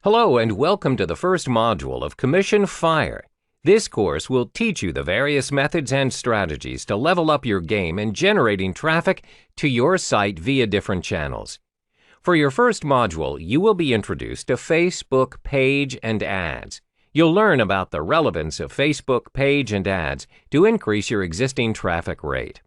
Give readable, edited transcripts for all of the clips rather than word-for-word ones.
Hello and welcome to the first module of Commission Fire. This course will teach you the various methods and strategies to level up your game in generating traffic to your site via different channels. For your first module, you will be introduced to Facebook page and ads. You'll learn about the relevance of Facebook page and ads to increase your existing traffic rate.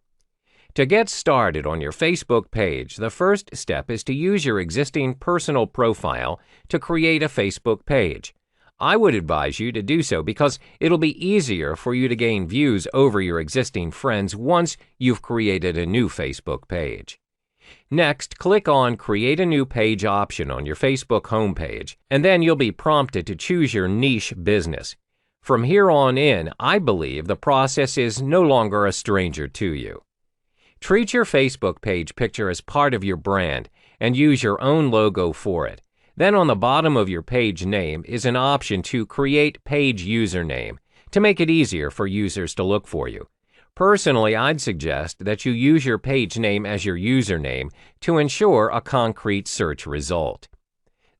To get started on your Facebook page, the first step is to use your existing personal profile to create a Facebook page. I would advise you to do so because it'll be easier for you to gain views over your existing friends once you've created a new Facebook page. Next, click on Create a New Page option on your Facebook homepage, and then you'll be prompted to choose your niche business. From here on in, I believe the process is no longer a stranger to you. Treat your Facebook page picture as part of your brand and use your own logo for it. Then on the bottom of your page name is an option to create page username to make it easier for users to look for you. Personally, I'd suggest that you use your page name as your username to ensure a concrete search result.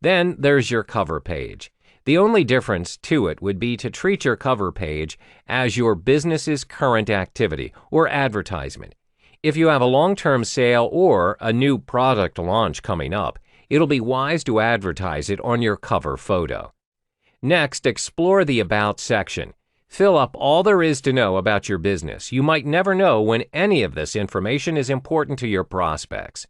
Then there's your cover page. The only difference to it would be to treat your cover page as your business's current activity or advertisement. If you have a long-term sale or a new product launch coming up, it'll be wise to advertise it on your cover photo. Next, explore the About section. Fill up all there is to know about your business. You might never know when any of this information is important to your prospects.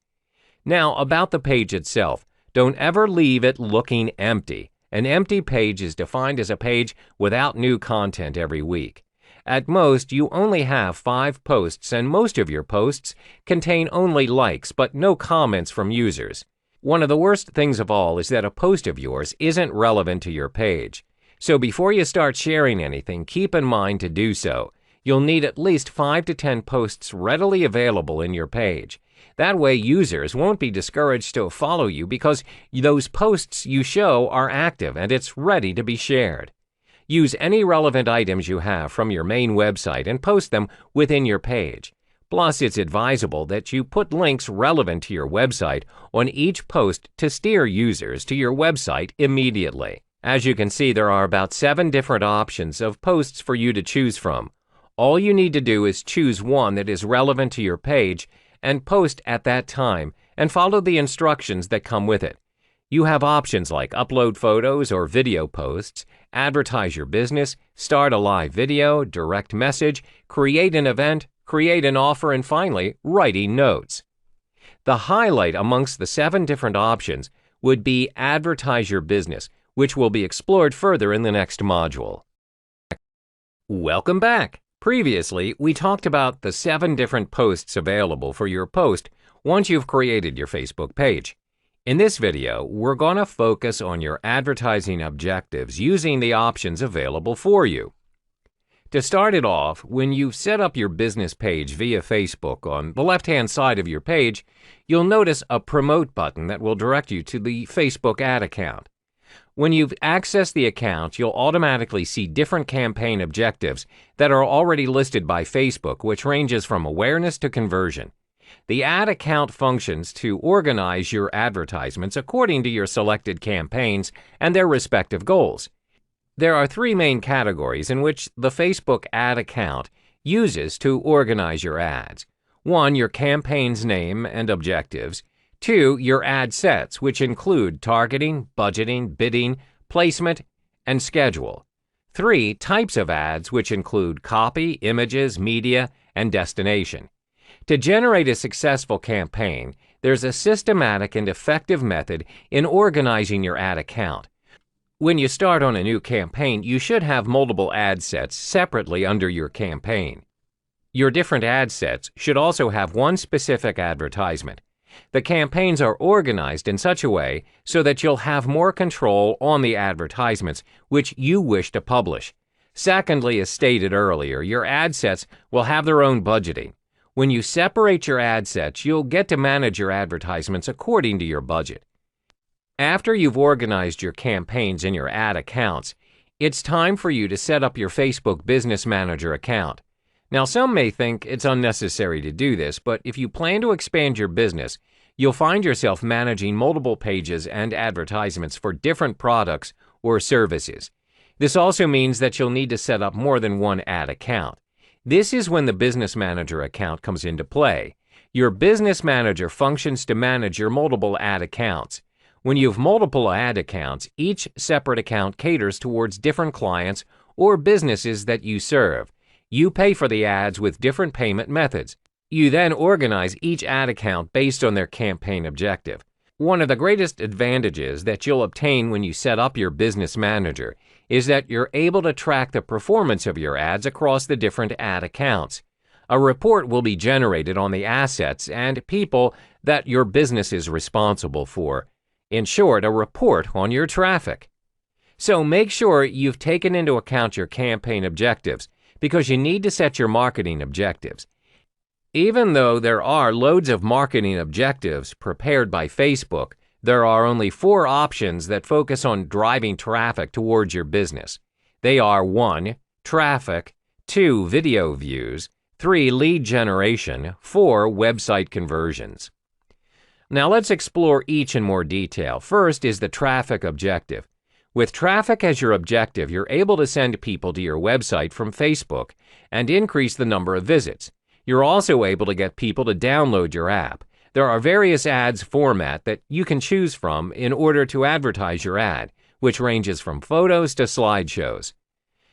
Now, about the page itself, don't ever leave it looking empty. An empty page is defined as a page without new content every week. At most, you only have 5 posts, and most of your posts contain only likes but no comments from users. One of the worst things of all is that a post of yours isn't relevant to your page. So before you start sharing anything, keep in mind to do so. You'll need at least 5 to 10 posts readily available in your page. That way, users won't be discouraged to follow you because those posts you show are active and it's ready to be shared. Use any relevant items you have from your main website and post them within your page. Plus, it's advisable that you put links relevant to your website on each post to steer users to your website immediately. As you can see, there are about 7 different options of posts for you to choose from. All you need to do is choose one that is relevant to your page and post at that time and follow the instructions that come with it. You have options like upload photos or video posts, advertise your business, start a live video, direct message, create an event, create an offer, and finally, writing notes. The highlight amongst the 7 different options would be advertise your business, which will be explored further in the next module. Welcome back. Previously, we talked about the 7 different posts available for your post once you've created your Facebook page. In this video, we're going to focus on your advertising objectives using the options available for you. To start it off, when you set up your business page via Facebook on the left-hand side of your page, you'll notice a Promote button that will direct you to the Facebook ad account. When you've accessed the account, you'll automatically see different campaign objectives that are already listed by Facebook, which ranges from awareness to conversion. The ad account functions to organize your advertisements according to your selected campaigns and their respective goals. There are 3 main categories in which the Facebook ad account uses to organize your ads. 1, your campaign's name and objectives. 2, your ad sets, which include targeting, budgeting, bidding, placement, and schedule. 3, types of ads, which include copy, images, media, and destination. To generate a successful campaign, there's a systematic and effective method in organizing your ad account. When you start on a new campaign, you should have multiple ad sets separately under your campaign. Your different ad sets should also have one specific advertisement. The campaigns are organized in such a way so that you'll have more control on the advertisements which you wish to publish. Secondly, as stated earlier, your ad sets will have their own budgeting. When you separate your ad sets, you'll get to manage your advertisements according to your budget. After you've organized your campaigns in your ad accounts, it's time for you to set up your Facebook Business Manager account. Now, some may think it's unnecessary to do this, but if you plan to expand your business, You'll find yourself managing multiple pages and advertisements for different products or services. This also means that you'll need to set up more than one ad account. This is when the Business Manager account comes into play. Your Business Manager functions to manage your multiple ad accounts. When you have multiple ad accounts, each separate account caters towards different clients or businesses that you serve. You pay for the ads with different payment methods. You then organize each ad account based on their campaign objective. One of the greatest advantages that you'll obtain when you set up your Business Manager is that you're able to track the performance of your ads across the different ad accounts. A report will be generated on the assets and people that your business is responsible for. In short, a report on your traffic. So make sure you've taken into account your campaign objectives because you need to set your marketing objectives. Even though there are loads of marketing objectives prepared by Facebook, there are only 4 options that focus on driving traffic towards your business. They are 1. Traffic, 2. Video views, 3. Lead generation, 4. Website conversions. Now let's explore each in more detail. First is the traffic objective. With traffic as your objective, you're able to send people to your website from Facebook and increase the number of visits. You're also able to get people to download your app. There are various ads format that you can choose from in order to advertise your ad, which ranges from photos to slideshows.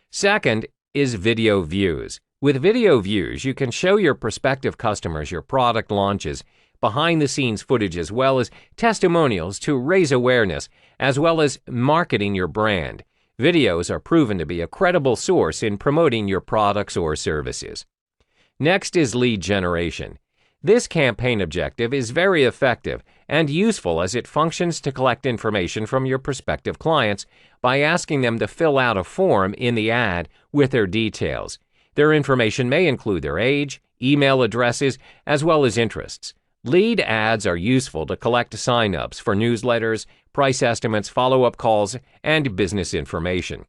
Second is video views. With video views, you can show your prospective customers your product launches, behind-the-scenes footage, as well as testimonials to raise awareness, as well as marketing your brand. Videos are proven to be a credible source in promoting your products or services. Next is lead generation. This campaign objective is very effective and useful as it functions to collect information from your prospective clients by asking them to fill out a form in the ad with their details. Their information may include their age, email addresses, as well as interests. Lead ads are useful to collect sign-ups for newsletters, price estimates, follow-up calls, and business information.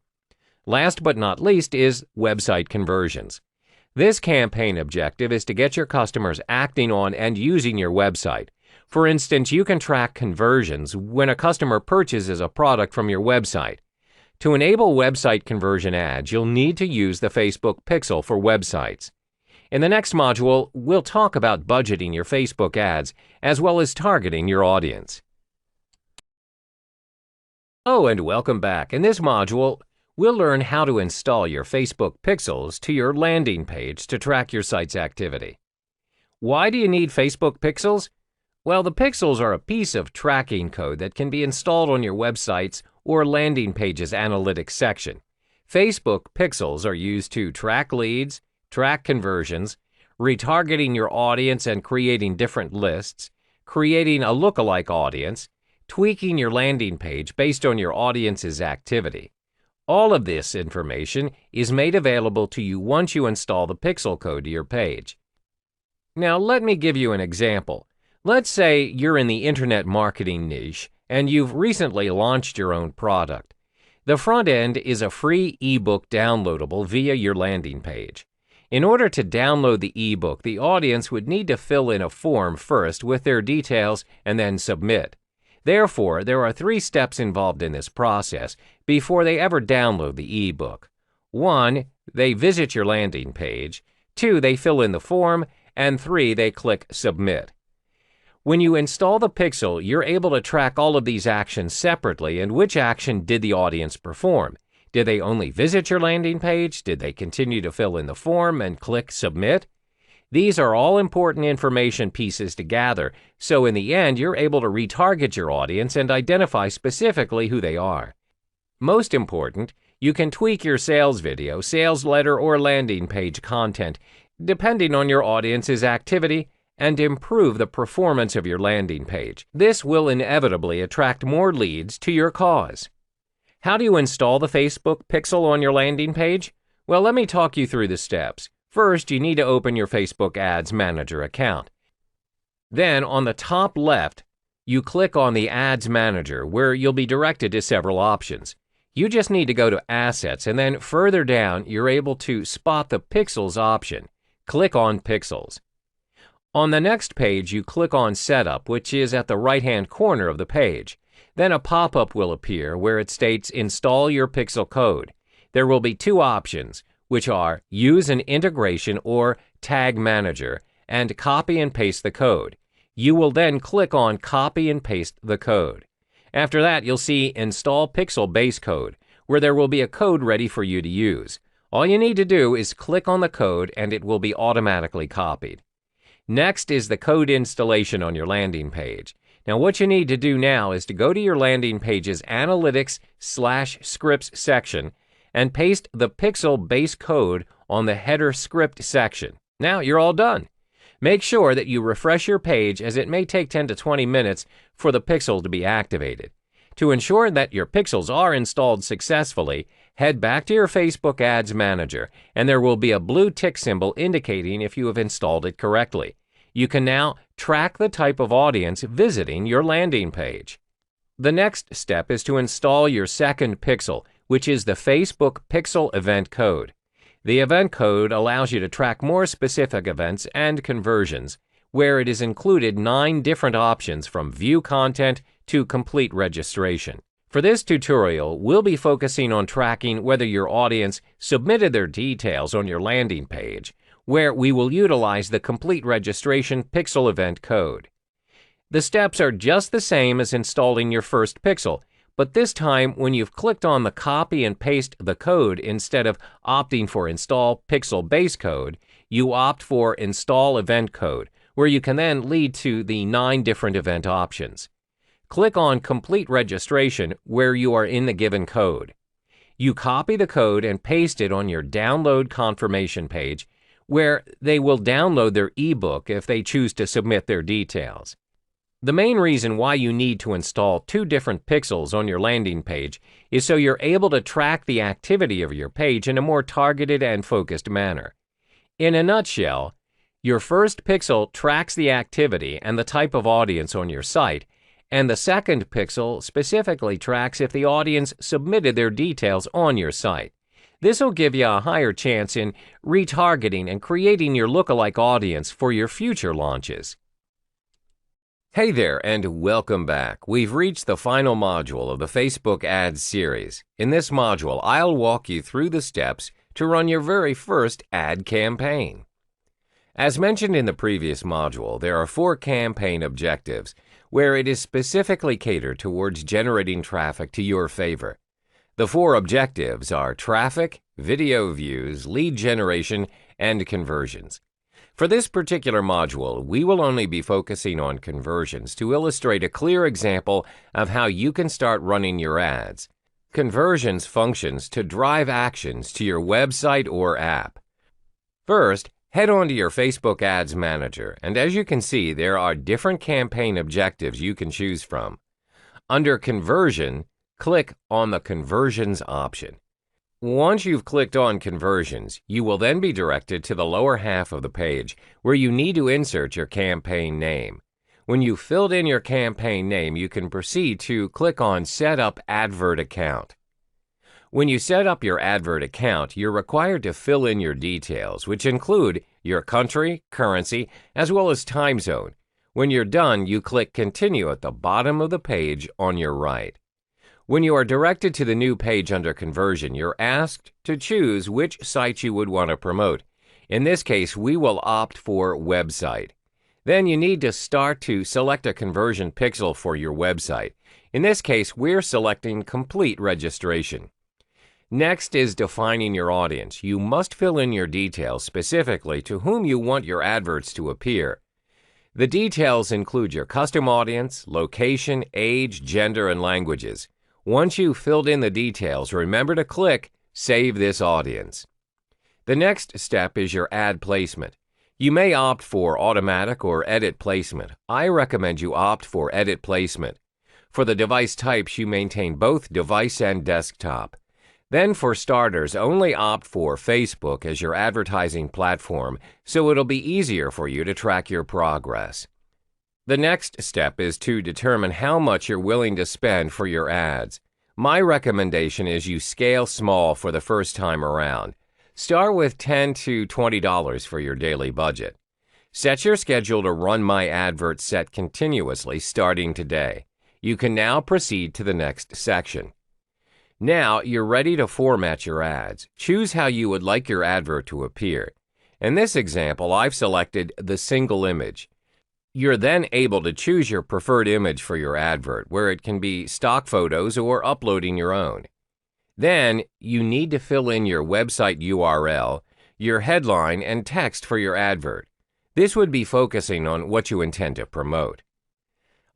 Last but not least is website conversions. This campaign objective is to get your customers acting on and using your website. For instance, you can track conversions when a customer purchases a product from your website. To enable website conversion ads, you'll need to use the Facebook Pixel for websites. In the next module, we'll talk about budgeting your Facebook ads as well as targeting your audience. Oh, and welcome back. In this module, we'll learn how to install your Facebook pixels to your landing page to track your site's activity. Why do you need Facebook pixels? Well, the pixels are a piece of tracking code that can be installed on your website's or landing page's analytics section. Facebook pixels are used to track leads, track conversions, retargeting your audience and creating different lists, creating a lookalike audience, tweaking your landing page based on your audience's activity. All of this information is made available to you once you install the pixel code to your page. Now let me give you an example. Let's say you're in the internet marketing niche and you've recently launched your own product. The front end is a free ebook downloadable via your landing page. In order to download the ebook, the audience would need to fill in a form first with their details and then submit. Therefore, there are 3 steps involved in this process before they ever download the ebook. 1, they visit your landing page. 2, they fill in the form. And 3, they click Submit. When you install the pixel, you're able to track all of these actions separately and which action did the audience perform. Did they only visit your landing page? Did they continue to fill in the form and click Submit? These are all important information pieces to gather, so in the end, you're able to retarget your audience and identify specifically who they are. Most important, you can tweak your sales video, sales letter, or landing page content depending on your audience's activity and improve the performance of your landing page. This will inevitably attract more leads to your cause. How do you install the Facebook pixel on your landing page? Well, let me talk you through the steps. First, you need to open your Facebook Ads Manager account. Then, on the top left, you click on the Ads Manager, where you'll be directed to several options. You just need to go to Assets, and then further down, you're able to spot the Pixels option. Click on Pixels. On the next page, you click on Setup, which is at the right-hand corner of the page. Then a pop-up will appear where it states Install your Pixel code. There will be two options, which are Use an integration or Tag Manager and copy and paste the code. You will then click on Copy and paste the code. After that, you'll see Install Pixel Base Code, where there will be a code ready for you to use. All you need to do is click on the code and it will be automatically copied. Next is the code installation on your landing page. Now what you need to do now is to go to your landing page's Analytics/Scripts section and paste the Pixel base code on the header script section. Now you're all done. Make sure that you refresh your page as it may take 10 to 20 minutes for the Pixel to be activated. To ensure that your pixels are installed successfully, head back to your Facebook Ads Manager and there will be a blue tick symbol indicating if you have installed it correctly. You can now track the type of audience visiting your landing page. The next step is to install your second pixel, which is the Facebook Pixel Event Code. The event code allows you to track more specific events and conversions, where it is included 9 different options from view content to complete registration. For this tutorial, we'll be focusing on tracking whether your audience submitted their details on your landing page, where we will utilize the complete registration pixel event code. The steps are just the same as installing your first pixel, but this time when you've clicked on the copy and paste the code instead of opting for install pixel base code, you opt for install event code, where you can then lead to the 9 different event options. Click on Complete Registration where you are in the given code. You copy the code and paste it on your download confirmation page, where they will download their ebook if they choose to submit their details. The main reason why you need to install 2 different pixels on your landing page is so you're able to track the activity of your page in a more targeted and focused manner. In a nutshell, your first pixel tracks the activity and the type of audience on your site, and the second pixel specifically tracks if the audience submitted their details on your site. This will give you a higher chance in retargeting and creating your lookalike audience for your future launches. Hey there, and welcome back. We've reached the final module of the Facebook Ads series. In this module, I'll walk you through the steps to run your very first ad campaign. As mentioned in the previous module, there are 4 campaign objectives where it is specifically catered towards generating traffic to your favor. The 4 objectives are traffic, video views, lead generation, and conversions. For this particular module, we will only be focusing on conversions to illustrate a clear example of how you can start running your ads. Conversions functions to drive actions to your website or app. First, head on to your Facebook Ads Manager, and as you can see, there are different campaign objectives you can choose from. Under Conversion, click on the Conversions option. Once you've clicked on Conversions, you will then be directed to the lower half of the page where you need to insert your campaign name. When you've filled in your campaign name, you can proceed to click on Set Up Advert Account. When you set up your Advert account, you're required to fill in your details, which include your country, currency, as well as time zone. When you're done, you click Continue at the bottom of the page on your right. When you are directed to the new page under Conversion, you're asked to choose which site you would want to promote. In this case, we will opt for Website. Then you need to start to select a conversion pixel for your website. In this case, we're selecting Complete Registration. Next is defining your audience. You must fill in your details specifically to whom you want your adverts to appear. The details include your custom audience, location, age, gender, and languages. Once you've filled in the details, remember to click Save this audience. The next step is your ad placement. You may opt for automatic or edit placement. I recommend you opt for edit placement. For the device types, you maintain both device and desktop. Then for starters, only opt for Facebook as your advertising platform, so it'll be easier for you to track your progress. The next step is to determine how much you're willing to spend for your ads. My recommendation is you scale small for the first time around. Start with $10 to $20 for your daily budget. Set your schedule to run My Adverts set continuously starting today. You can now proceed to the next section. Now you're ready to format your ads. Choose how you would like your advert to appear. In this example, I've selected the single image. You're then able to choose your preferred image for your advert, where it can be stock photos or uploading your own. Then, you need to fill in your website URL, your headline, and text for your advert. This would be focusing on what you intend to promote.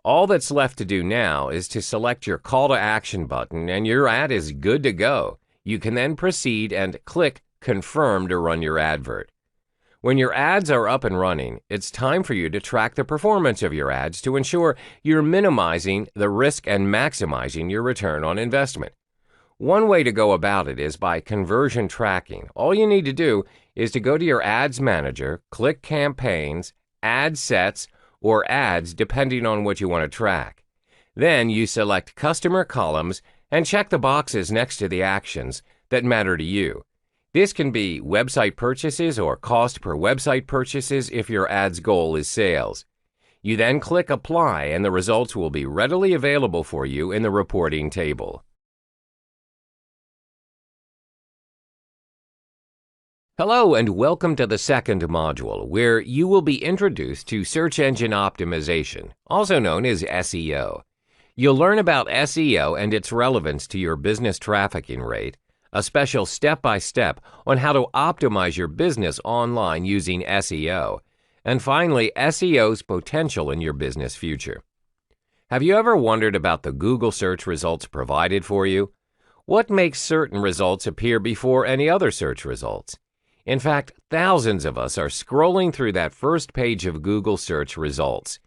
All that's left to do now is to select your call to action button and your ad is good to go. You can then proceed and click Confirm to run your advert. When your ads are up and running, it's time for you to track the performance of your ads to ensure you're minimizing the risk and maximizing your return on investment. One way to go about it is by conversion tracking. All you need to do is to go to your Ads Manager, click Campaigns, Ad Sets, or Ads depending on what you want to track. Then you select Customer Columns and check the boxes next to the actions that matter to you. This can be website purchases or cost per website purchases if your ad's goal is sales. You then click Apply and the results will be readily available for you in the reporting table. Hello and welcome to the second module, where you will be introduced to search engine optimization, also known as SEO. You'll learn about SEO and its relevance to your business trafficking rate, a special step-by-step on how to optimize your business online using SEO, and finally, SEO's potential in your business future. Have you ever wondered about the Google search results provided for you? What makes certain results appear before any other search results? In fact, thousands of us are scrolling through that first page of Google search results.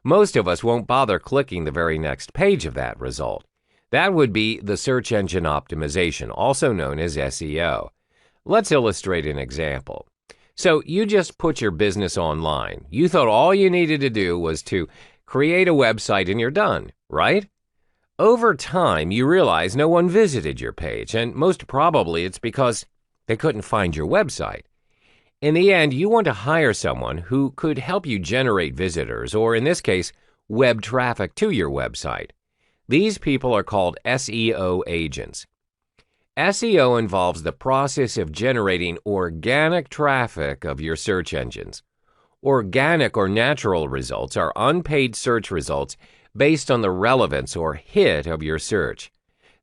Most of us won't bother clicking the very next page of that result. That would be the search engine optimization, also known as SEO. Let's illustrate an example. So you just put your business online. You thought all you needed to do was to create a website and you're done, right? Over time, you realize no one visited your page, and most probably it's because they couldn't find your website. In the end, you want to hire someone who could help you generate visitors, or in this case, web traffic to your website. These people are called SEO agents. SEO involves the process of generating organic traffic of your search engines. Organic or natural results are unpaid search results based on the relevance or hit of your search.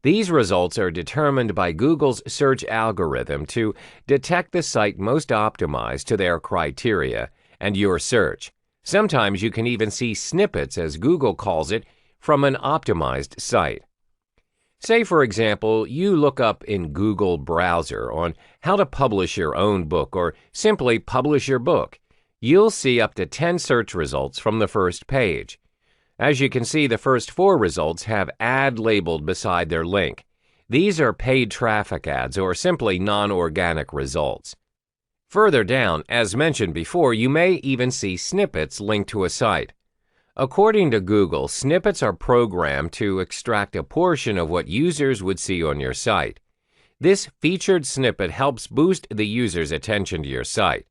These results are determined by Google's search algorithm to detect the site most optimized to their criteria and your search. Sometimes you can even see snippets, as Google calls it, from an optimized site. Say, for example, you look up in Google browser on how to publish your own book or simply publish your book. You'll see up to 10 search results from the first page. As you can see, the first 4 results have ad labeled beside their link. These are paid traffic ads or simply non-organic results. Further down, as mentioned before, you may even see snippets linked to a site. According to Google, snippets are programmed to extract a portion of what users would see on your site. This featured snippet helps boost the user's attention to your site.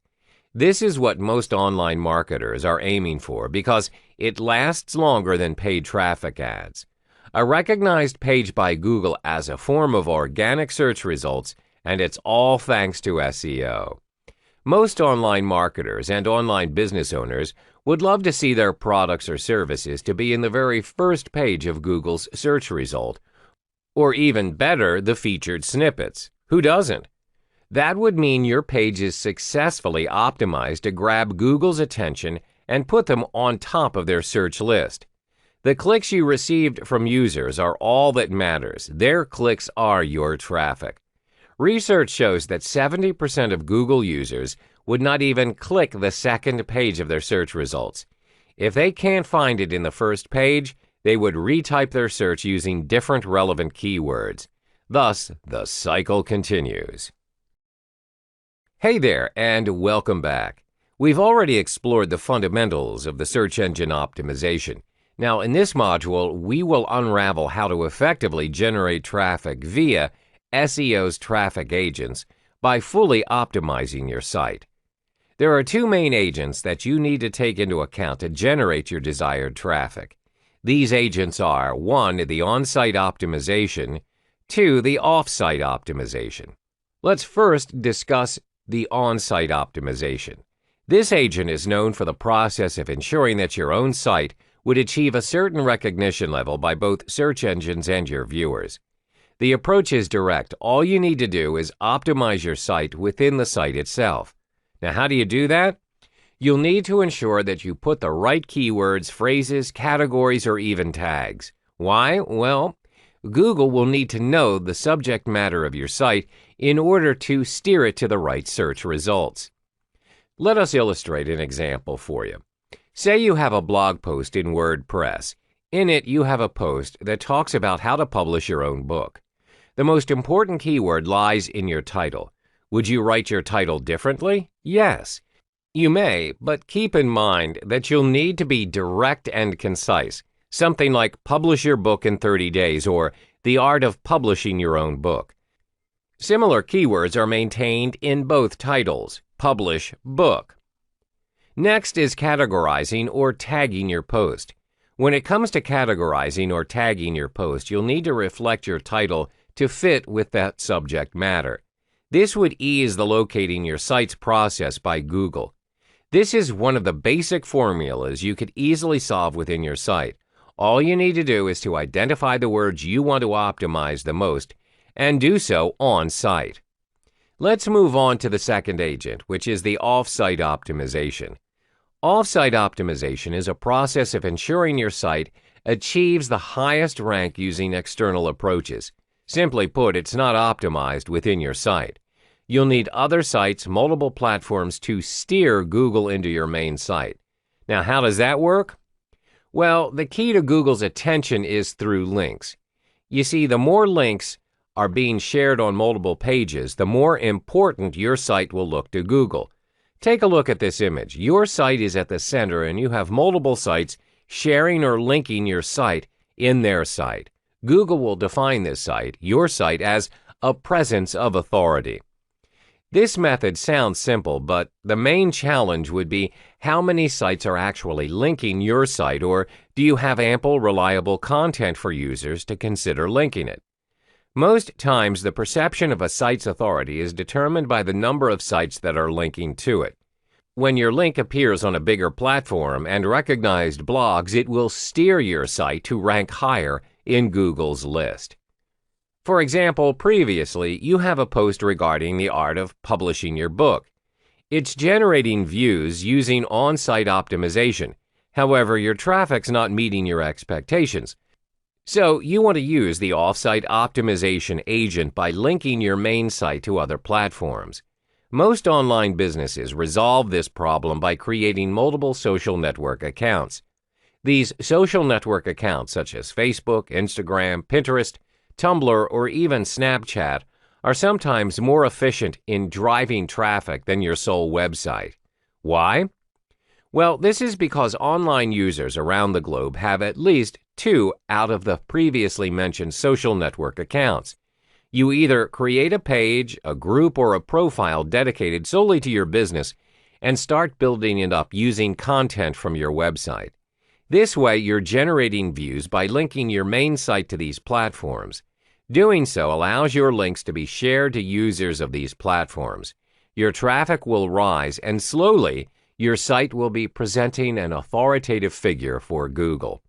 This is what most online marketers are aiming for because it lasts longer than paid traffic ads. A recognized page by Google as a form of organic search results, and it's all thanks to SEO. Most online marketers and online business owners would love to see their products or services to be in the very first page of Google's search result, or even better, the featured snippets. Who doesn't? That would mean your page is successfully optimized to grab Google's attention and put them on top of their search list. The clicks you received from users are all that matters. Their clicks are your traffic. Research shows that 70% of Google users would not even click the second page of their search results. If they can't find it in the first page, they would retype their search using different relevant keywords. Thus, the cycle continues. Hey there, and welcome back. We've already explored the fundamentals of the search engine optimization. Now, in this module, we will unravel how to effectively generate traffic via SEO's traffic agents by fully optimizing your site. There are two main agents that you need to take into account to generate your desired traffic. These agents are 1. The on-site optimization, 2. The off-site optimization. Let's first discuss the on-site optimization. This agent is known for the process of ensuring that your own site would achieve a certain recognition level by both search engines and your viewers. The approach is direct. All you need to do is optimize your site within the site itself. Now, how do you do that? You'll need to ensure that you put the right keywords, phrases, categories, or even tags. Why? Well, Google will need to know the subject matter of your site in order to steer it to the right search results. Let us illustrate an example for you. Say you have a blog post in WordPress. In it, you have a post that talks about how to publish your own book. The most important keyword lies in your title. Would you write your title differently? Yes. You may, but keep in mind that you'll need to be direct and concise. Something like publish your book in 30 days or the art of publishing your own book. Similar keywords are maintained in both titles. Publish book. Next is categorizing or tagging your post. When it comes to categorizing or tagging your post, you'll need to reflect your title to fit with that subject matter. This would ease the locating your site's process by Google. This is one of the basic formulas you could easily solve within your site. All you need to do is to identify the words you want to optimize the most and do so on site. Let's move on to the second agent, which is the off-site optimization. Off-site optimization is a process of ensuring your site achieves the highest rank using external approaches. Simply put, it's not optimized within your site. You'll need other sites, multiple platforms to steer Google into your main site. Now, how does that work? Well, the key to Google's attention is through links. You see, the more links are being shared on multiple pages, the more important your site will look to Google. Take a look at this image. Your site is at the center and you have multiple sites sharing or linking your site in their site. Google will define this site, your site, as a presence of authority. This method sounds simple, but the main challenge would be how many sites are actually linking your site, or do you have ample, reliable content for users to consider linking it? Most times, the perception of a site's authority is determined by the number of sites that are linking to it. When your link appears on a bigger platform and recognized blogs, it will steer your site to rank higher in Google's list. For example, previously, you have a post regarding the art of publishing your book. It's generating views using on-site optimization. However, your traffic's not meeting your expectations. So you want to use the off-site optimization agent by linking your main site to other platforms. Most online businesses resolve this problem by creating multiple social network accounts. These social network accounts, such as Facebook, Instagram, Pinterest, Tumblr, or even Snapchat, are sometimes more efficient in driving traffic than your sole website. Why? Well, this is because online users around the globe have at least 2 out of the previously mentioned social network accounts. You either create a page, a group, or a profile dedicated solely to your business and start building it up using content from your website. This way, you're generating views by linking your main site to these platforms. Doing so allows your links to be shared to users of these platforms. Your traffic will rise, and slowly, your site will be presenting an authoritative figure for Google.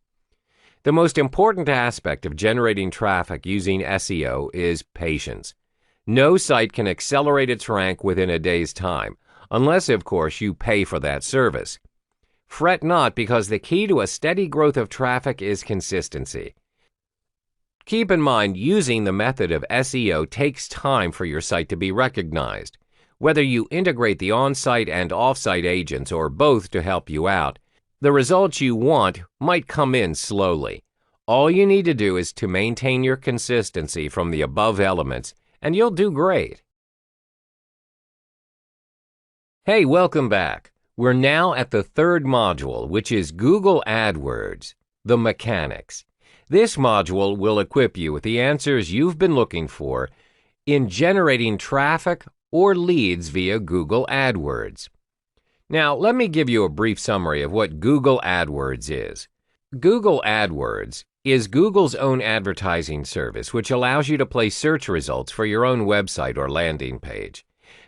The most important aspect of generating traffic using SEO is patience. No site can accelerate its rank within a day's time, unless, of course, you pay for that service. Fret not, because the key to a steady growth of traffic is consistency. Keep in mind, using the method of SEO takes time for your site to be recognized. Whether you integrate the on-site and off-site agents or both to help you out, the results you want might come in slowly. All you need to do is to maintain your consistency from the above elements, and you'll do great. Hey, welcome back. We're now at the third module, which is Google AdWords, the mechanics. This module will equip you with the answers you've been looking for in generating traffic or leads via Google AdWords. Now, let me give you a brief summary of what Google AdWords is. Google AdWords is Google's own advertising service which allows you to place search results for your own website or landing page.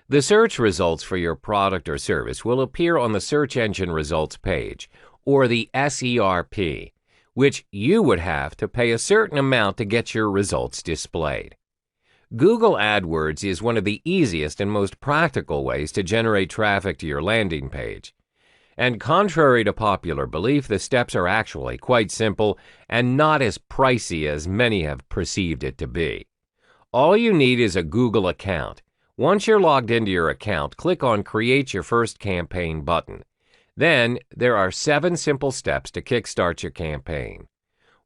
The search results for your product or service will appear on the search engine results page, or the SERP, which you would have to pay a certain amount to get your results displayed. Google AdWords is one of the easiest and most practical ways to generate traffic to your landing page. And contrary to popular belief, the steps are actually quite simple and not as pricey as many have perceived it to be. All you need is a Google account. Once you're logged into your account, click on Create Your First Campaign button. Then, there are 7 simple steps to kickstart your campaign.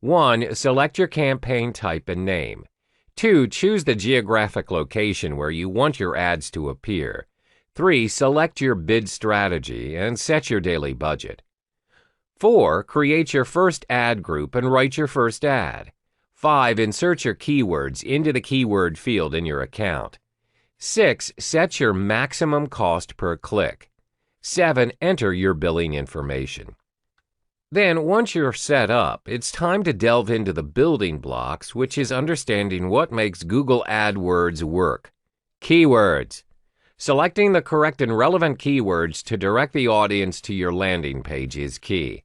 1. Select your campaign type and name. 2. Choose the geographic location where you want your ads to appear. 3. Select your bid strategy and set your daily budget. 4. Create your first ad group and write your first ad. 5. Insert your keywords into the keyword field in your account. 6. Set your maximum cost per click. 7. Enter your billing information. Then, once you're set up, it's time to delve into the building blocks, which is understanding what makes Google AdWords work. Keywords. Selecting the correct and relevant keywords to direct the audience to your landing page is key.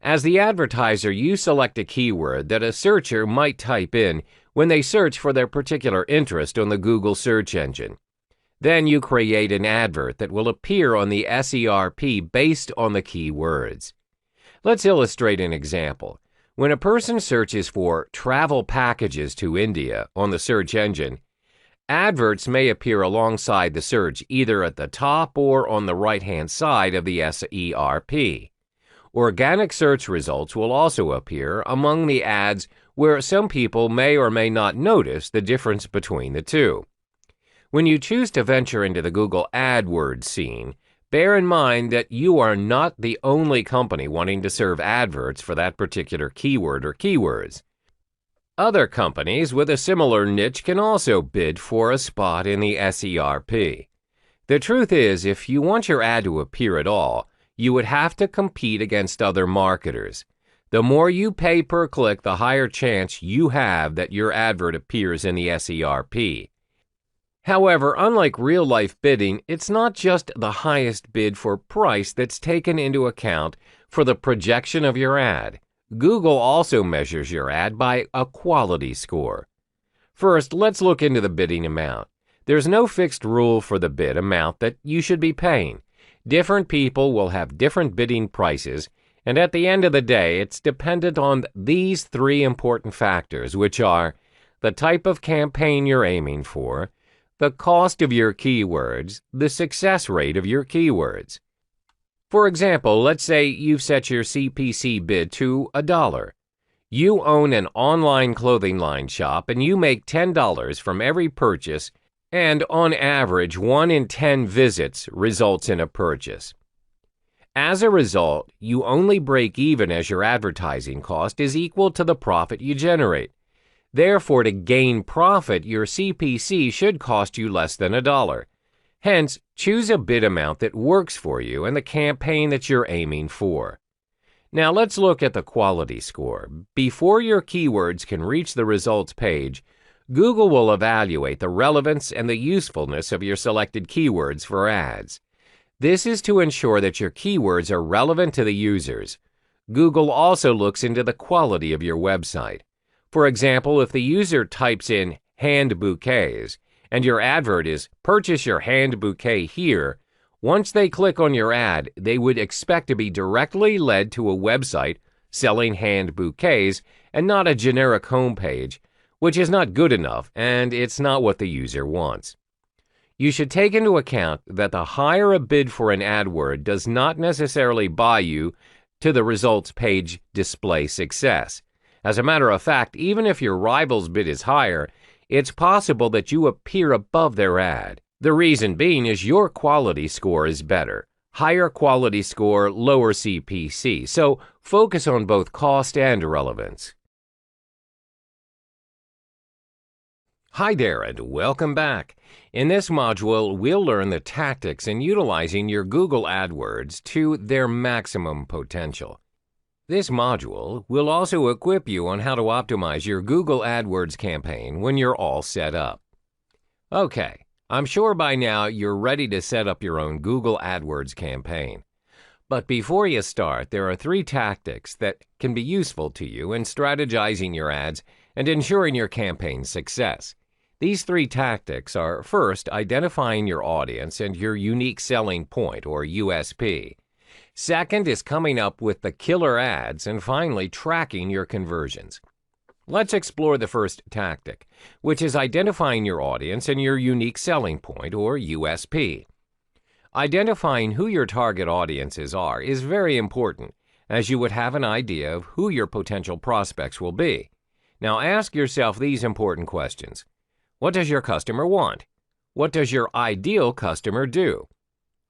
As the advertiser, you select a keyword that a searcher might type in when they search for their particular interest on the Google search engine. Then you create an advert that will appear on the SERP based on the keywords. Let's illustrate an example. When a person searches for travel packages to India on the search engine, adverts may appear alongside the search either at the top or on the right-hand side of the SERP. Organic search results will also appear among the ads where some people may or may not notice the difference between the two. When you choose to venture into the Google AdWords scene, bear in mind that you are not the only company wanting to serve adverts for that particular keyword or keywords. Other companies with a similar niche can also bid for a spot in the SERP. The truth is, if you want your ad to appear at all, you would have to compete against other marketers. The more you pay per click, the higher chance you have that your advert appears in the SERP. However, unlike real-life bidding, it's not just the highest bid for price that's taken into account for the projection of your ad. Google also measures your ad by a quality score. First, let's look into the bidding amount. There's no fixed rule for the bid amount that you should be paying. Different people will have different bidding prices, and at the end of the day, it's dependent on these 3 important factors, which are the type of campaign you're aiming for, the cost of your keywords, the success rate of your keywords. For example, let's say you've set your CPC bid to $1. You own an online clothing line shop and you make $10 from every purchase, and on average, 1 in 10 visits results in a purchase. As a result, you only break even as your advertising cost is equal to the profit you generate. Therefore, to gain profit, your CPC should cost you less than $1. Hence, choose a bid amount that works for you and the campaign that you're aiming for. Now, let's look at the quality score. Before your keywords can reach the results page, Google will evaluate the relevance and the usefulness of your selected keywords for ads. This is to ensure that your keywords are relevant to the users. Google also looks into the quality of your website. For example, if the user types in hand bouquets and your advert is "Purchase your hand bouquet here," once they click on your ad, they would expect to be directly led to a website selling hand bouquets and not a generic homepage, which is not good enough and it's not what the user wants. You should take into account that the higher a bid for an ad word does not necessarily buy you to the results page display success. As a matter of fact, even if your rival's bid is higher, it's possible that you appear above their ad. The reason being is your quality score is better. Higher quality score, lower CPC. So focus on both cost and relevance. Hi there and welcome back. In this module, we'll learn the tactics in utilizing your Google AdWords to their maximum potential. This module will also equip you on how to optimize your Google AdWords campaign when you're all set up. Okay, I'm sure by now you're ready to set up your own Google AdWords campaign. But before you start, there are 3 tactics that can be useful to you in strategizing your ads and ensuring your campaign's success. These 3 tactics are, first, identifying your audience and your unique selling point, or USP. Second is coming up with the killer ads, and finally, tracking your conversions. Let's explore the first tactic, which is identifying your audience and your unique selling point, or USP. Identifying who your target audiences are is very important, as you would have an idea of who your potential prospects will be. Now ask yourself these important questions. What does your customer want? What does your ideal customer do?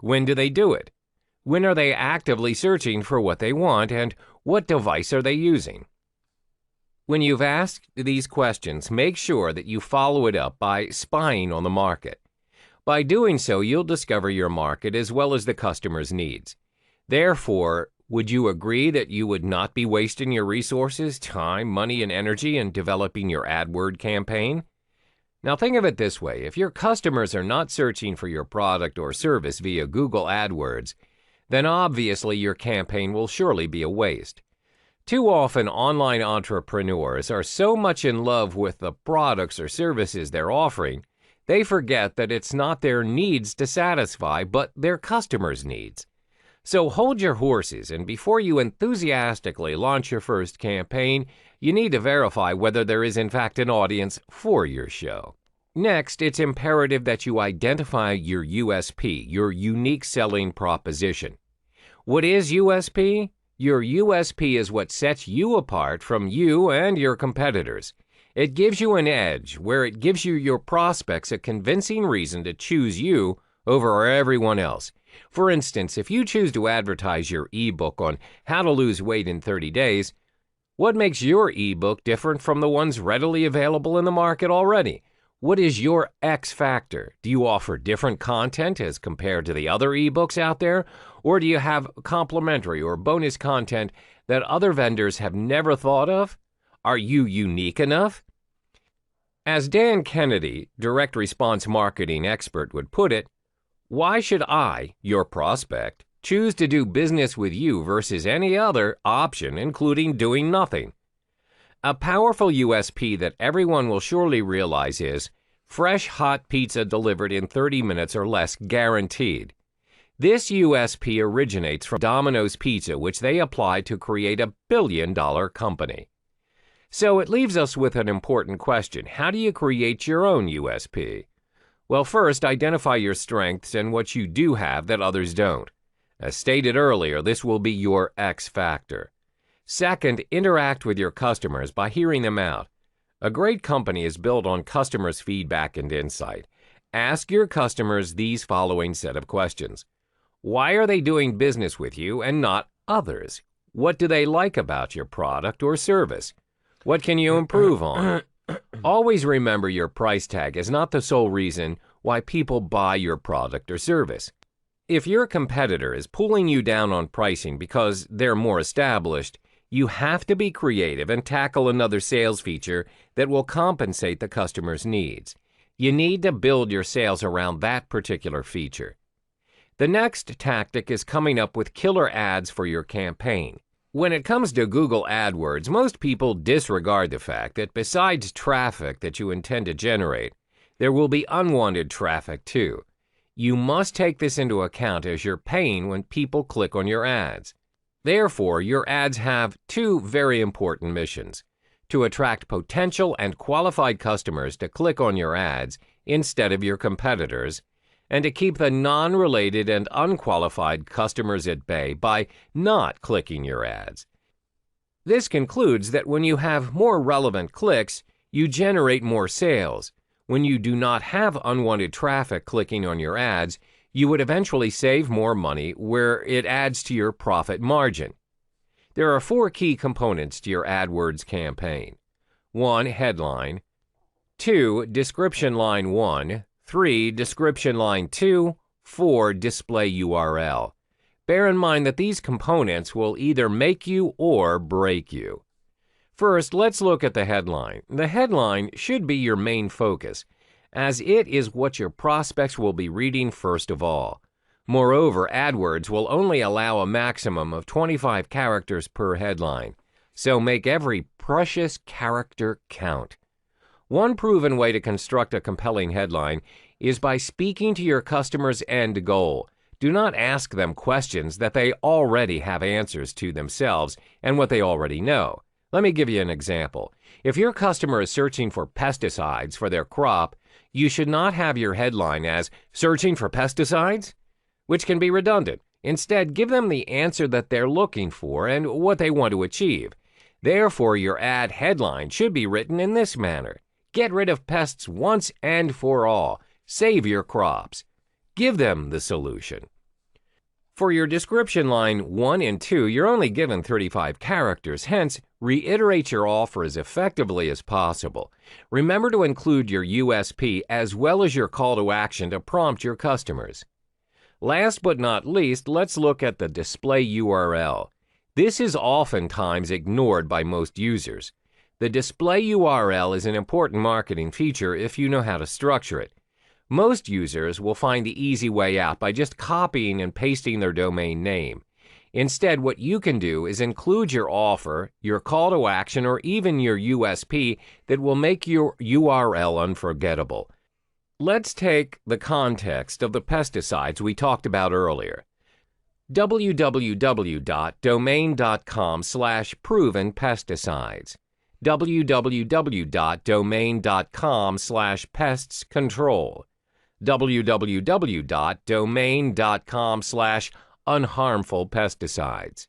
When do they do it? When are they actively searching for what they want, and what device are they using? When you've asked these questions, make sure that you follow it up by spying on the market. By doing so, you'll discover your market as well as the customer's needs. Therefore, would you agree that you would not be wasting your resources, time, money, and energy in developing your AdWord campaign? Now think of it this way. If your customers are not searching for your product or service via Google AdWords, then obviously your campaign will surely be a waste. Too often, online entrepreneurs are so much in love with the products or services they're offering, they forget that it's not their needs to satisfy, but their customers' needs. So hold your horses, and before you enthusiastically launch your first campaign, you need to verify whether there is in fact an audience for your show. Next, it's imperative that you identify your USP, your unique selling proposition. What is USP? Your USP is what sets you apart from you and your competitors. It gives you an edge where it gives your prospects a convincing reason to choose you over everyone else. For instance, if you choose to advertise your ebook on how to lose weight in 30 days, what makes your ebook different from the ones readily available in the market already? What is your X factor? Do you offer different content as compared to the other ebooks out there? Or do you have complementary or bonus content that other vendors have never thought of? Are you unique enough? As Dan Kennedy, direct response marketing expert, would put it, why should I, your prospect, choose to do business with you versus any other option, including doing nothing? A powerful USP that everyone will surely realize is fresh hot pizza delivered in 30 minutes or less guaranteed. This USP originates from Domino's Pizza, which they applied to create a billion-dollar company. So it leaves us with an important question. How do you create your own USP? Well, first, identify your strengths and what you do have that others don't. As stated earlier, this will be your X factor. Second, interact with your customers by hearing them out. A great company is built on customers' feedback and insight. Ask your customers these following set of questions. Why are they doing business with you and not others? What do they like about your product or service? What can you improve on? Always remember your price tag is not the sole reason why people buy your product or service. If your competitor is pulling you down on pricing because they're more established, you have to be creative and tackle another sales feature that will compensate the customer's needs. You need to build your sales around that particular feature. The next tactic is coming up with killer ads for your campaign. When it comes to Google AdWords, most people disregard the fact that besides traffic that you intend to generate, there will be unwanted traffic too. You must take this into account as you're paying when people click on your ads. Therefore, your ads have 2 very important missions: to attract potential and qualified customers to click on your ads instead of your competitors, and to keep the non-related and unqualified customers at bay by not clicking your ads. This concludes that when you have more relevant clicks, you generate more sales. When you do not have unwanted traffic clicking on your ads, you would eventually save more money where it adds to your profit margin. There are 4 key components to your AdWords campaign. 1. Headline. 2. Description line 1. 3. Description line 2. 4. Display URL. Bear in mind that these components will either make you or break you. First, let's look at the headline. The headline should be your main focus, as it is what your prospects will be reading first of all. Moreover, AdWords will only allow a maximum of 25 characters per headline, so make every precious character count. One proven way to construct a compelling headline is by speaking to your customer's end goal. Do not ask them questions that they already have answers to themselves and what they already know. Let me give you an example. If your customer is searching for pesticides for their crop, you should not have your headline as "Searching for pesticides?" which can be redundant. Instead, give them the answer that they're looking for and what they want to achieve. Therefore, your ad headline should be written in this manner: Get rid of pests once and for all. Save your crops. Give them the solution. For your description line 1 and 2, you're only given 35 characters, hence, reiterate your offer as effectively as possible. Remember to include your USP as well as your call to action to prompt your customers. Last but not least, let's look at the display URL. This is oftentimes ignored by most users. The display URL is an important marketing feature if you know how to structure it. Most users will find the easy way out by just copying and pasting their domain name. Instead, what you can do is include your offer, your call to action, or even your USP that will make your URL unforgettable. Let's take the context of the pesticides we talked about earlier. www.domain.com/provenpesticides. www.domain.com/pestscontrol. www.domain.com/unharmfulpesticides.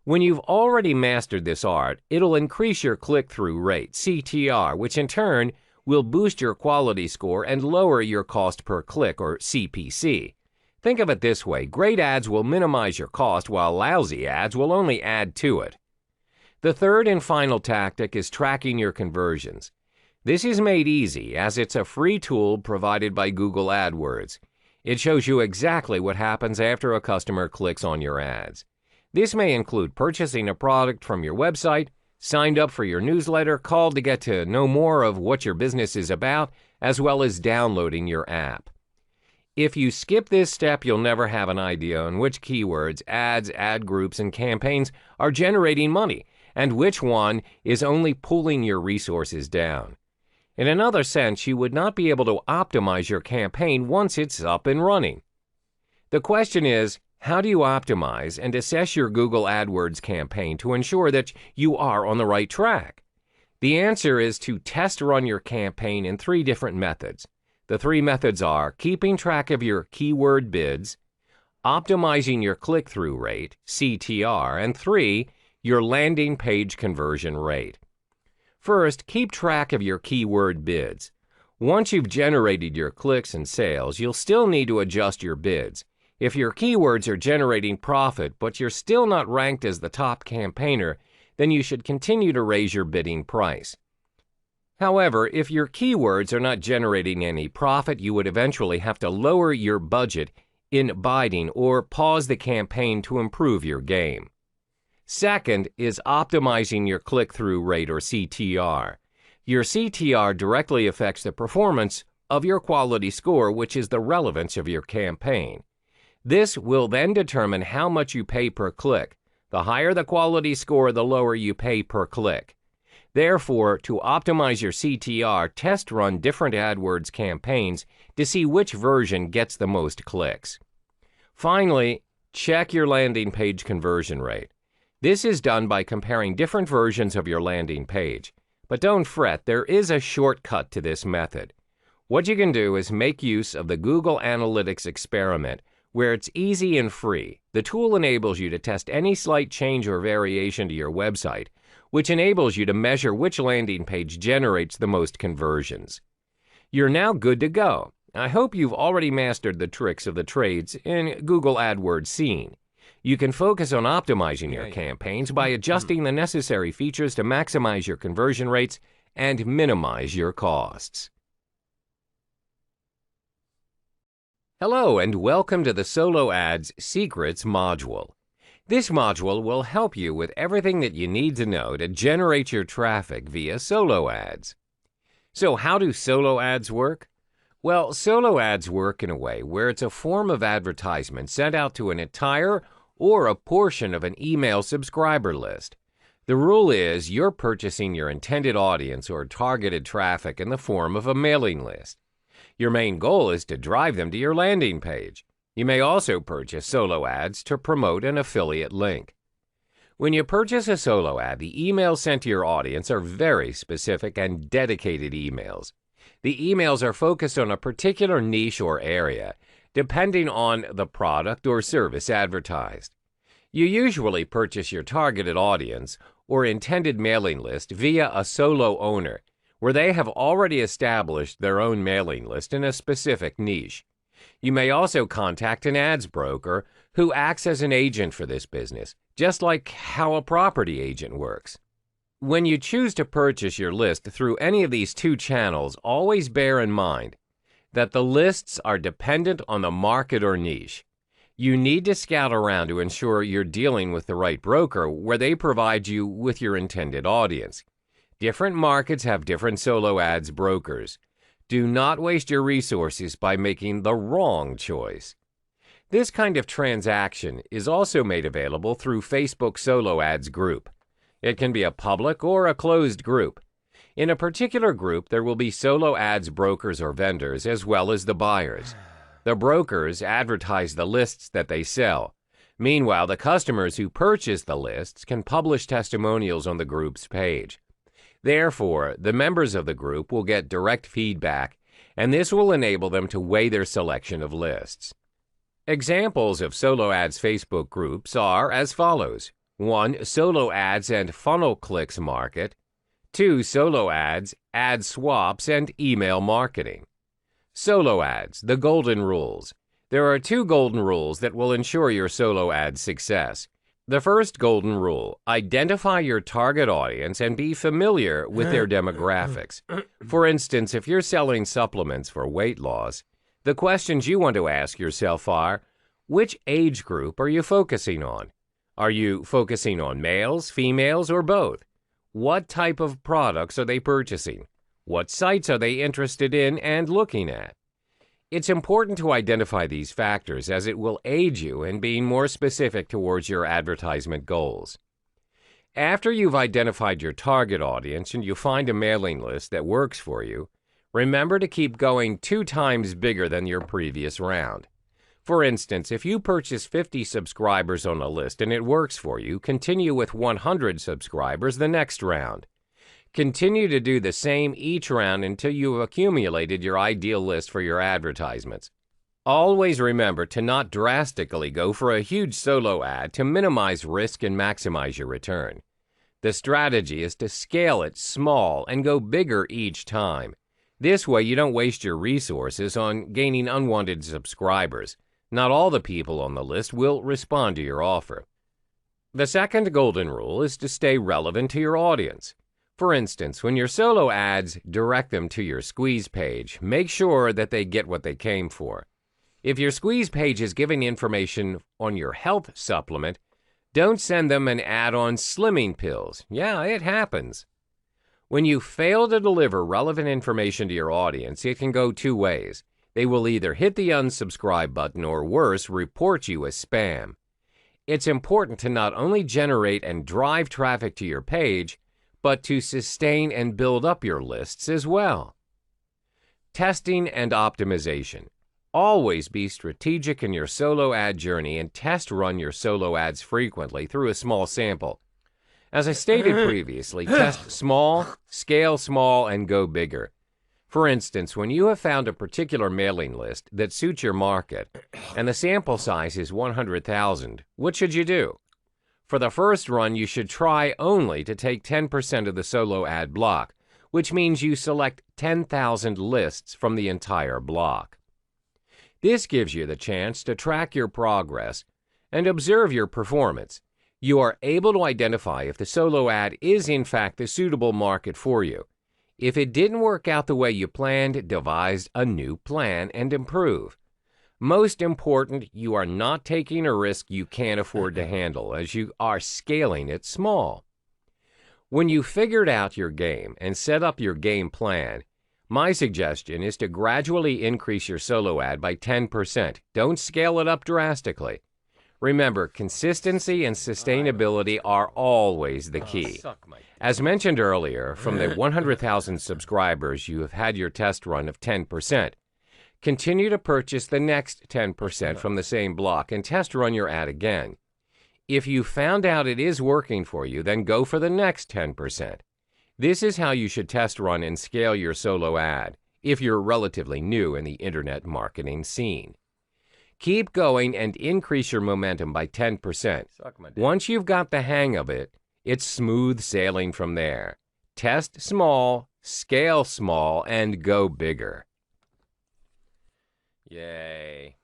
When you've already mastered this art, it'll increase your click-through rate, CTR, which in turn will boost your quality score and lower your cost per click, or CPC. Think of it this way: great ads will minimize your cost, while lousy ads will only add to it. The third and final tactic is tracking your conversions. This is made easy as it's a free tool provided by Google AdWords. It shows you exactly what happens after a customer clicks on your ads. This may include purchasing a product from your website, signed up for your newsletter, called to get to know more of what your business is about, as well as downloading your app. If you skip this step, you'll never have an idea on which keywords, ads, ad groups, and campaigns are generating money, and which one is only pulling your resources down. In another sense, you would not be able to optimize your campaign once it's up and running. The question is, how do you optimize and assess your Google AdWords campaign to ensure that you are on the right track? The answer is to test run your campaign in 3 different methods. The 3 methods are keeping track of your keyword bids, optimizing your click-through rate, CTR, and 3, your landing page conversion rate. First, keep track of your keyword bids. Once you've generated your clicks and sales, you'll still need to adjust your bids. If your keywords are generating profit, but you're still not ranked as the top campaigner, then you should continue to raise your bidding price. However, if your keywords are not generating any profit, you would eventually have to lower your budget in bidding or pause the campaign to improve your game. Second is optimizing your click-through rate, or CTR. Your CTR directly affects the performance of your quality score, which is the relevance of your campaign. This will then determine how much you pay per click. The higher the quality score, the lower you pay per click. Therefore, to optimize your CTR, test run different AdWords campaigns to see which version gets the most clicks. Finally, check your landing page conversion rate. This is done by comparing different versions of your landing page. But don't fret, there is a shortcut to this method. What you can do is make use of the Google Analytics experiment, where it's easy and free. The tool enables you to test any slight change or variation to your website, which enables you to measure which landing page generates the most conversions. You're now good to go. I hope you've already mastered the tricks of the trades in Google AdWords scene. You can focus on optimizing your campaigns by adjusting the necessary features to maximize your conversion rates and minimize your costs. Hello and welcome to the Solo Ads Secrets module. This module will help you with everything that you need to know to generate your traffic via solo ads. So how do solo ads work? Well, solo ads work in a way where it's a form of advertisement sent out to an entire or a portion of an email subscriber list. The rule is you're purchasing your intended audience or targeted traffic in the form of a mailing list. Your main goal is to drive them to your landing page. You may also purchase solo ads to promote an affiliate link. When you purchase a solo ad, the emails sent to your audience are very specific and dedicated emails. The emails are focused on a particular niche or area, depending on the product or service advertised. You usually purchase your targeted audience or intended mailing list via a solo owner, where they have already established their own mailing list in a specific niche. You may also contact an ads broker who acts as an agent for this business, just like how a property agent works. When you choose to purchase your list through any of these two channels, always bear in mind that the lists are dependent on the market or niche. You need to scout around to ensure you're dealing with the right broker where they provide you with your intended audience. Different markets have different solo ads brokers. Do not waste your resources by making the wrong choice. This kind of transaction is also made available through Facebook Solo Ads Group. It can be a public or a closed group. In a particular group, there will be solo ads brokers or vendors as well as the buyers. The brokers advertise the lists that they sell. Meanwhile, the customers who purchase the lists can publish testimonials on the group's page. Therefore, the members of the group will get direct feedback, and this will enable them to weigh their selection of lists. Examples of solo ads Facebook groups are as follows. 1. Solo ads and funnel clicks market. 2. Solo ads, ad swaps, and email marketing. Solo ads, the golden rules. There are 2 golden rules that will ensure your solo ad success. The first golden rule, identify your target audience and be familiar with their demographics. For instance, if you're selling supplements for weight loss, the questions you want to ask yourself are, which age group are you focusing on? Are you focusing on males, females, or both? What type of products are they purchasing? What sites are they interested in and looking at? It's important to identify these factors as it will aid you in being more specific towards your advertisement goals. After you've identified your target audience and you find a mailing list that works for you, remember to keep going 2 times bigger than your previous round. For instance, if you purchase 50 subscribers on a list and it works for you, continue with 100 subscribers the next round. Continue to do the same each round until you've accumulated your ideal list for your advertisements. Always remember to not drastically go for a huge solo ad to minimize risk and maximize your return. The strategy is to scale it small and go bigger each time. This way you don't waste your resources on gaining unwanted subscribers. Not all the people on the list will respond to your offer. The second golden rule is to stay relevant to your audience. For instance, when your solo ads direct them to your squeeze page, make sure that they get what they came for. If your squeeze page is giving information on your health supplement, don't send them an ad on slimming pills. Yeah, it happens. When you fail to deliver relevant information to your audience, it can go 2 ways. They will either hit the unsubscribe button or worse, report you as spam. It's important to not only generate and drive traffic to your page, but to sustain and build up your lists as well. Testing and optimization. Always be strategic in your solo ad journey and test run your solo ads frequently through a small sample. As I stated previously, test small, scale small, and go bigger. For instance, when you have found a particular mailing list that suits your market and the sample size is 100,000, what should you do? For the first run, you should try only to take 10% of the solo ad block, which means you select 10,000 lists from the entire block. This gives you the chance to track your progress and observe your performance. You are able to identify if the solo ad is in fact the suitable market for you. If it didn't work out the way you planned, devise a new plan and improve. Most important, you are not taking a risk you can't afford to handle, as you are scaling it small. When you figured out your game and set up your game plan, my suggestion is to gradually increase your solo ad by 10%. Don't scale it up drastically. Remember, consistency and sustainability are always the key. As mentioned earlier, from the 100,000 subscribers you have had your test run of 10%, continue to purchase the next 10% from the same block and test run your ad again. If you found out it is working for you, then go for the next 10%. This is how you should test run and scale your solo ad if you're relatively new in the internet marketing scene. Keep going and increase your momentum by 10%. Once you've got the hang of it, it's smooth sailing from there. Test small, scale small, and go bigger. Yay.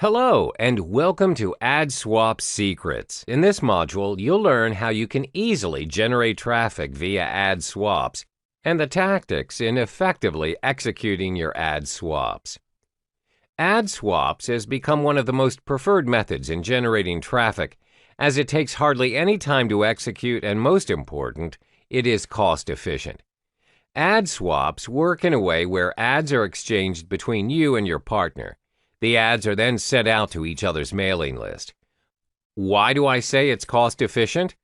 Hello, and welcome to Ad Swap Secrets. In this module, you'll learn how you can easily generate traffic via ad swaps and the tactics in effectively executing your ad swaps. Ad swaps has become one of the most preferred methods in generating traffic, as it takes hardly any time to execute, and most important, it is cost efficient. Ad swaps work in a way where ads are exchanged between you and your partner. The ads are then sent out to each other's mailing list. Why do I say it's cost efficient?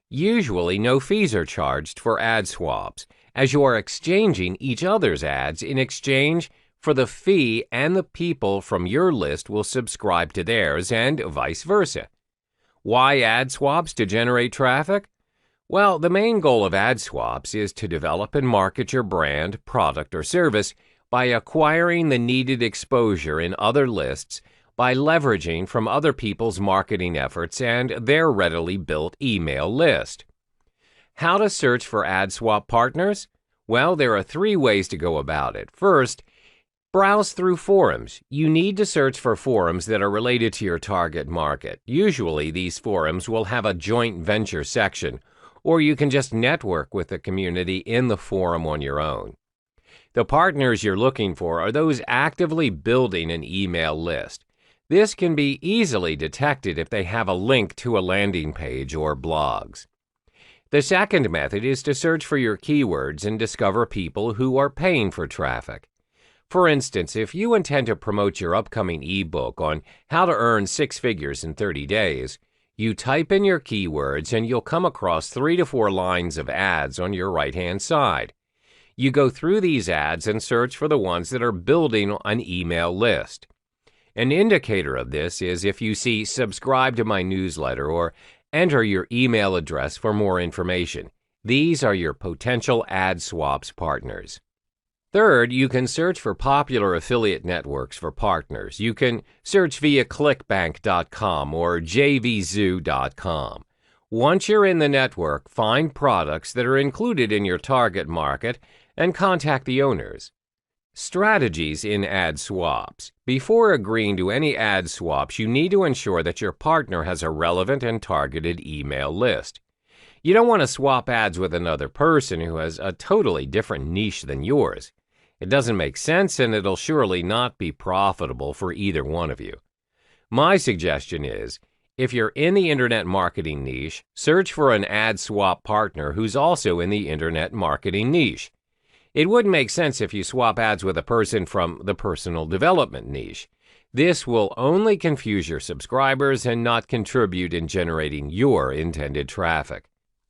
Usually, no fees are charged for ad swaps, as you are exchanging each other's ads in exchange for the fee, and the people from your list will subscribe to theirs, and vice versa. Why ad swaps to generate traffic? Well, the main goal of ad swaps is to develop and market your brand, product, or service by acquiring the needed exposure in other lists by leveraging from other people's marketing efforts and their readily built email list. How to search for ad swap partners? Well, there are 3 ways to go about it. First, browse through forums. You need to search for forums that are related to your target market. Usually, these forums will have a joint venture section, or you can just network with the community in the forum on your own. The partners you're looking for are those actively building an email list. This can be easily detected if they have a link to a landing page or blogs. The second method is to search for your keywords and discover people who are paying for traffic. For instance, if you intend to promote your upcoming ebook on how to earn 6 figures in 30 days, you type in your keywords and you'll come across 3 to 4 lines of ads on your right-hand side. You go through these ads and search for the ones that are building an email list. An indicator of this is if you see "subscribe to my newsletter" or "enter your email address for more information." These are your potential ad swaps partners. Third, you can search for popular affiliate networks for partners. You can search via clickbank.com or jvzoo.com. Once you're in the network, find products that are included in your target market and contact the owners. Strategies in ad swaps. Before agreeing to any ad swaps, you need to ensure that your partner has a relevant and targeted email list. You don't want to swap ads with another person who has a totally different niche than yours. It doesn't make sense, and it'll surely not be profitable for either one of you. My suggestion is, if you're in the internet marketing niche, search for an ad swap partner who's also in the internet marketing niche. It wouldn't make sense if you swap ads with a person from the personal development niche. This will only confuse your subscribers and not contribute in generating your intended traffic.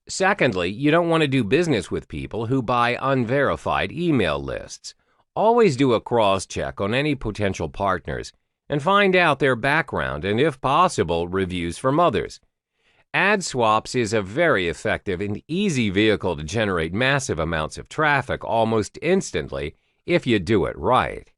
Secondly, you don't want to do business with people who buy unverified email lists. Always do a cross-check on any potential partners and find out their background and, if possible, reviews from others. Ad swaps is a very effective and easy vehicle to generate massive amounts of traffic almost instantly if you do it right.